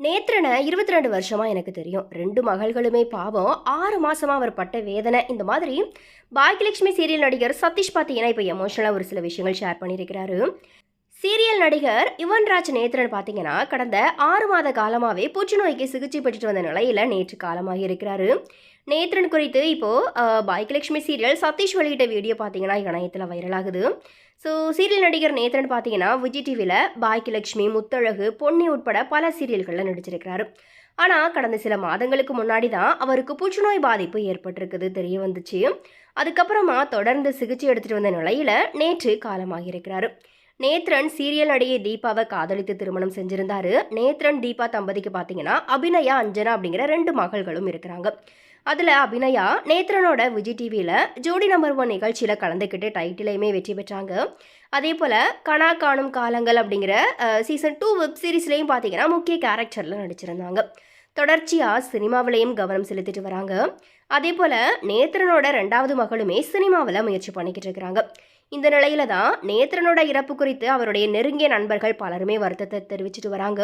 நேத்ரனை 22 வருஷமா எனக்கு தெரியும். 2 மகள்களுமே பாவம். 6 மாசமா அவர் பட்ட வேதனை. இந்த மாதிரி பாக்கியலட்சுமி சீரியல் நடிகர் சதீஷ் பார்த்தீங்கன்னா, இப்போ எமோஷனலா ஒரு சில விஷயங்கள் ஷேர் பண்ணியிருக்கிறாரு. சீரியல் நடிகர் யுவன்ராஜ் நேத்ரன் பார்த்தீங்கன்னா, கடந்த 6 மாத காலமாவே புற்றுநோய்க்கு சிகிச்சை பெற்றுட்டு வந்த நிலையில நேற்று காலமாகி இருக்கிறாரு. நேத்ரன் குறித்து இப்போ பாக்கியலட்சுமி சீரியல் சதீஷ் வெளியிட்ட வீடியோ பார்த்தீங்கன்னா, இணையத்தில் வைரலாகுது. ஸோ சீரியல் நடிகர் நேத்ரன் பார்த்தீங்கன்னா, விஜய் டிவியில் பாக்கியலட்சுமி, முத்தழகு, பொன்னி உட்பட பல சீரியல்களில் நடிச்சிருக்கிறாரு. ஆனால் கடந்த சில மாதங்களுக்கு முன்னாடி தான் அவருக்கு புற்றுநோய் பாதிப்பு ஏற்பட்டிருக்குது தெரிய வந்துச்சு. அதுக்கப்புறமா தொடர்ந்து சிகிச்சை எடுத்துகிட்டு வந்த நிலையில் நேற்று காலமாகியிருக்கிறாரு. நேத்ரன் சீரியல் நடிகை தீபாவை காதலித்து திருமணம் செஞ்சிருந்தாரு. நேத்ரன் தீபா தம்பதிக்கு பார்த்தீங்கன்னா, அபிநயா, அஞ்சனா அப்படிங்கிற 2 மகள்களும் இருக்கிறாங்க. அதில் அபிநயா நேத்ரனோட விஜய் டிவியில் ஜோடி நம்பர் 1 நிகழ்ச்சியில் கலந்துக்கிட்டு டைட்டிலையுமே வெற்றி பெற்றாங்க. அதே போல் கனா காணும் காலங்கள் அப்படிங்கிற சீசன் 2 வெப் சீரிஸ்லேயும் பார்த்தீங்கன்னா முக்கிய கேரக்டரில் நடிச்சிருந்தாங்க. தொடர்ச்சியாக சினிமாவிலையும் கவனம் செலுத்திட்டு வராங்க. அதே போல் நேத்ரனோட 2வது மகளுமே சினிமாவில் முயற்சி பண்ணிக்கிட்டு இருக்கிறாங்க. இந்த நிலையில தான் நேத்ரனோட இறப்பு குறித்து அவருடைய நெருங்கிய நண்பர்கள் பலருமே வருத்தத்தை தெரிவிச்சிட்டு வராங்க.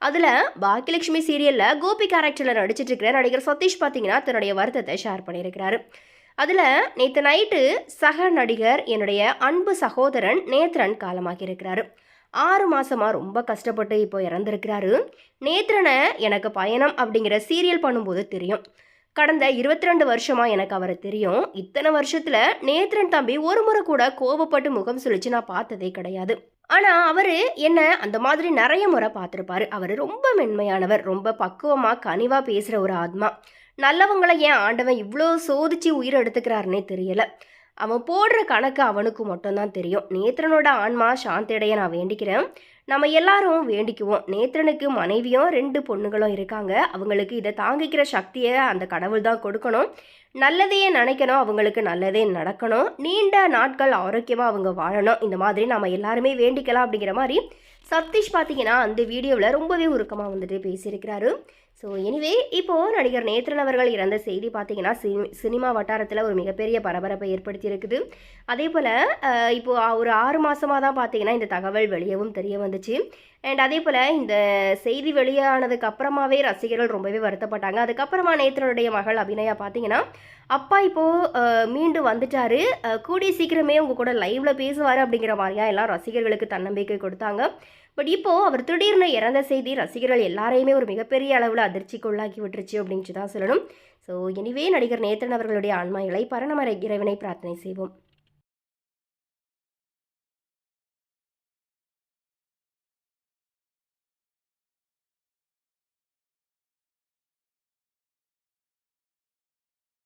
அதில் பாக்கியலட்சுமி சீரியலில் கோபி கேரக்டரில் நடிச்சிட்டு இருக்கிற நடிகர் சதீஷ் பார்த்தீங்கன்னா தன்னுடைய வருத்தத்தை ஷேர் பண்ணியிருக்கிறாரு. அதில் நேற்று நைட்டு சக நடிகர் என்னுடைய அன்பு சகோதரன் நேத்ரன் காலமாகி இருக்கிறாரு. 6 மாசமாக ரொம்ப கஷ்டப்பட்டு இப்போ இறந்துருக்கிறாரு. நேத்ரனை எனக்கு பயணம் அப்படிங்கிற சீரியல் பண்ணும்போது தெரியும். கடந்த 22 வருஷமா எனக்கு அவரை தெரியும். இத்தனை வருஷத்துல நேத்ரன் தம்பி ஒரு முறை கூட கோபப்பட்டு முகம் சுழிச்சு நான் பார்த்ததே கிடையாது. ஆனா அவரு என்ன அந்த மாதிரி நிறைய முறை பார்த்துருப்பாரு. அவரு ரொம்ப மென்மையானவர், ரொம்ப பக்குவமா கனிவா பேசுற ஒரு ஆத்மா. நல்லவங்களை ஏன் ஆண்டவன் இவ்வளோ சோதிச்சு உயிரை எடுத்துக்கிறாருன்னே தெரியல. அவன் போடுற கணக்கு அவனுக்கு மட்டும்தான் தெரியும். நேத்ரனோட ஆன்மா சாந்தியடைய நான் வேண்டிக்கிறேன். நம்ம எல்லாரும் வேண்டிக்குவோம். நேத்ரனுக்கு மனைவியும் 2 பொண்ணுங்களும் இருக்காங்க. அவங்களுக்கு இதை தாங்கிக்கிற சக்தியை அந்த கடவுள் தான் கொடுக்கணும். நல்லதையே நினைக்கணும், அவங்களுக்கு நல்லதே நடக்கணும், நீண்ட நாட்கள் ஆரோக்கியமாக அவங்க வாழணும். இந்த மாதிரி நம்ம எல்லாருமே வேண்டிக்கலாம் அப்படிங்கிற மாதிரி சதீஷ் பார்த்தீங்கன்னா அந்த வீடியோவில் ரொம்பவே உருக்கமாக வந்துட்டு பேசியிருக்கிறாரு. ஸோ எனிவே இப்போது நடிகர் நேத்ரன் அவர்கள் இறந்த செய்தி பார்த்தீங்கன்னா சினிமா வட்டாரத்தில் ஒரு மிகப்பெரிய பரபரப்பை ஏற்படுத்தி இருக்குது. அதே போல் இப்போது ஒரு 6 மாதமாக தான் பார்த்தீங்கன்னா இந்த தகவல் வெளியவும் தெரிய வந்துச்சு. அண்ட் அதே போல் இந்த செய்தி வெளியானதுக்கு அப்புறமாவே ரசிகர்கள் ரொம்பவே வருத்தப்பட்டாங்க. அதுக்கப்புறமா நேத்ரனுடைய மகள் அபிநயா பார்த்தீங்கன்னா, அப்பா இப்போது மீண்டு வந்துட்டாரு, கூடிய சீக்கிரமே உங்கள் கூட லைவில் பேசுவார் அப்படிங்கிற மாதிரியா எல்லாம் ரசிகர்களுக்கு தன்னம்பிக்கை கொடுத்தாங்க. பட் இப்போது அவர் திடீர்னு இறந்த செய்தி ரசிகர்கள் எல்லாரையுமே ஒரு மிகப்பெரிய அளவில் அதிர்ச்சிக்கு உள்ளாக்கி விட்டுருச்சு அப்படின்ட்டு தான் சொல்லணும். ஸோ எனிவே நடிகர் நேத்ரன் அவர்களுடைய ஆன்மா இலை பரணமர இறைவனை பிரார்த்தனை செய்வோம்.